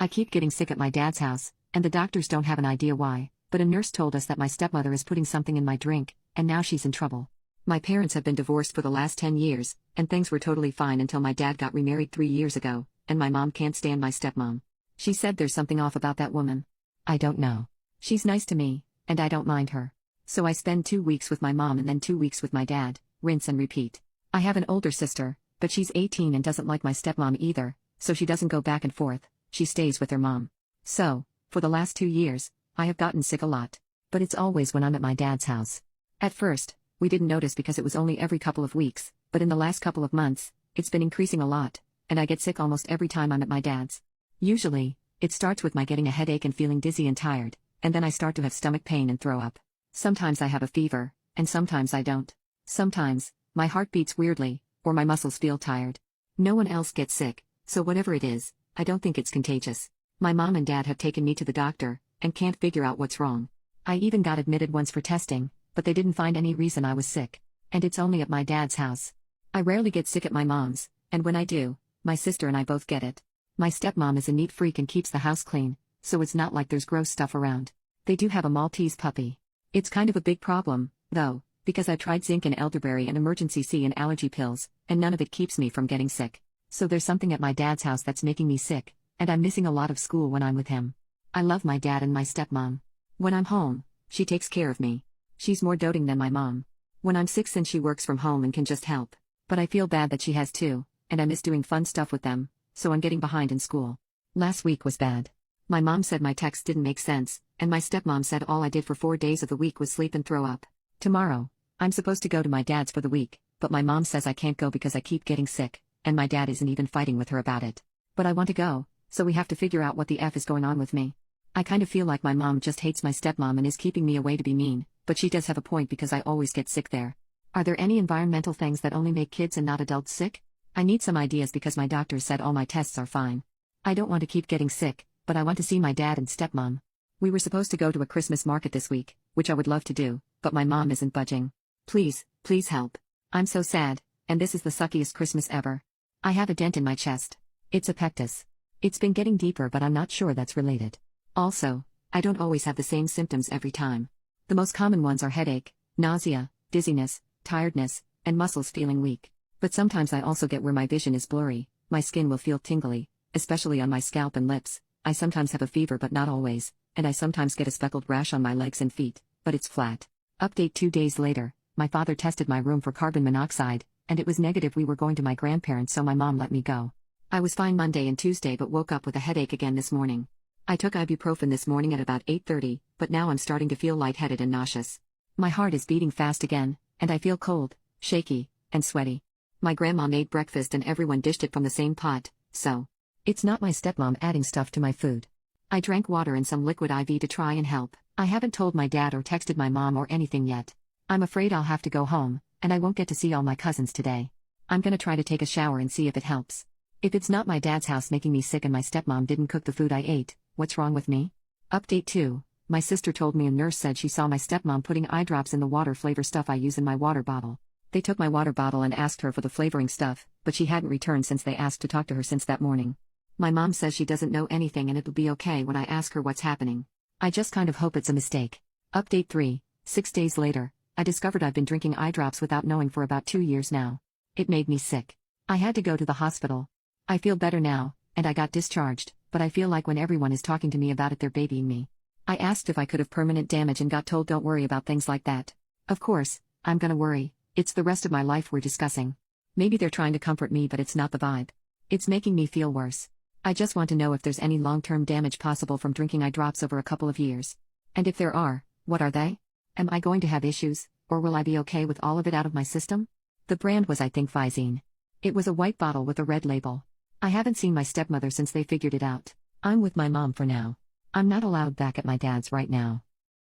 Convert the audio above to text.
I keep getting sick at my dad's house, and the doctors don't have an idea why, but a nurse told us that my stepmother is putting something in my drink, and now she's in trouble. My parents have been divorced for the last 10 years, and things were totally fine until my dad got remarried 3 years ago, and my mom can't stand my stepmom. She said there's something off about that woman. I don't know. She's nice to me, and I don't mind her. So I spend 2 weeks with my mom and then 2 weeks with my dad, rinse and repeat. I have an older sister, but she's 18 and doesn't like my stepmom either, so she doesn't go back and forth, she stays with her mom. So, for the last 2 years, I have gotten sick a lot. But it's always when I'm at my dad's house. At first, we didn't notice because it was only every couple of weeks, but in the last couple of months, it's been increasing a lot, and I get sick almost every time I'm at my dad's. Usually, it starts with my getting a headache and feeling dizzy and tired, and then I start to have stomach pain and throw up. Sometimes I have a fever, and sometimes I don't. Sometimes, my heart beats weirdly, or my muscles feel tired. No one else gets sick, so whatever it is, I don't think it's contagious. My mom and dad have taken me to the doctor, and can't figure out what's wrong. I even got admitted once for testing, but they didn't find any reason I was sick. And it's only at my dad's house. I rarely get sick at my mom's, and when I do, my sister and I both get it. My stepmom is a neat freak and keeps the house clean, so it's not like there's gross stuff around. They do have a Maltese puppy. It's kind of a big problem, though, because I tried zinc and elderberry and emergency C and allergy pills, and none of it keeps me from getting sick. So there's something at my dad's house that's making me sick, and I'm missing a lot of school when I'm with him. I love my dad and my stepmom. When I'm home, she takes care of me. She's more doting than my mom. When I'm sick, since she works from home and can just help. But I feel bad that she has too, and I miss doing fun stuff with them, so I'm getting behind in school. Last week was bad. My mom said my text didn't make sense, and my stepmom said all I did for 4 days of the week was sleep and throw up. Tomorrow, I'm supposed to go to my dad's for the week, but my mom says I can't go because I keep getting sick, and my dad isn't even fighting with her about it. But I want to go, so we have to figure out what the F is going on with me. I kind of feel like my mom just hates my stepmom and is keeping me away to be mean, but she does have a point because I always get sick there. Are there any environmental things that only make kids and not adults sick? I need some ideas because my doctor said all my tests are fine. I don't want to keep getting sick, but I want to see my dad and stepmom. We were supposed to go to a Christmas market this week, which I would love to do, but my mom isn't budging. Please, please help. I'm so sad, and this is the suckiest Christmas ever. I have a dent in my chest. It's a pectus. It's been getting deeper, but I'm not sure that's related. Also, I don't always have the same symptoms every time. The most common ones are headache, nausea, dizziness, tiredness, and muscles feeling weak. But sometimes I also get where my vision is blurry, my skin will feel tingly, especially on my scalp and lips. I sometimes have a fever but not always, and I sometimes get a speckled rash on my legs and feet, but it's flat. Update 2 days later, my father tested my room for carbon monoxide, and it was negative. We were going to my grandparents, so my mom let me go. I was fine Monday and Tuesday but woke up with a headache again this morning. I took ibuprofen this morning at about 8:30, but now I'm starting to feel lightheaded and nauseous. My heart is beating fast again, and I feel cold, shaky, and sweaty. My grandma made breakfast and everyone dished it from the same pot, so it's not my stepmom adding stuff to my food. I drank water and some liquid IV to try and help. I haven't told my dad or texted my mom or anything yet. I'm afraid I'll have to go home, and I won't get to see all my cousins today. I'm gonna try to take a shower and see if it helps. If it's not my dad's house making me sick and my stepmom didn't cook the food I ate, what's wrong with me? Update 2. My sister told me a nurse said she saw my stepmom putting eye drops in the water flavor stuff I use in my water bottle. They took my water bottle and asked her for the flavoring stuff, but she hadn't returned since they asked to talk to her since that morning. My mom says she doesn't know anything and it'll be okay when I ask her what's happening. I just kind of hope it's a mistake. Update 3. 6 days later, I discovered I've been drinking eye drops without knowing for about 2 years now. It made me sick. I had to go to the hospital. I feel better now, and I got discharged, but I feel like when everyone is talking to me about it they're babying me. I asked if I could have permanent damage and got told don't worry about things like that. Of course, I'm gonna worry. It's the rest of my life we're discussing. Maybe they're trying to comfort me but it's not the vibe. It's making me feel worse. I just want to know if there's any long-term damage possible from drinking eye drops over a couple of years. And if there are, what are they? Am I going to have issues, or will I be okay with all of it out of my system? The brand was I think Visine. It was a white bottle with a red label. I haven't seen my stepmother since they figured it out. I'm with my mom for now. I'm not allowed back at my dad's right now.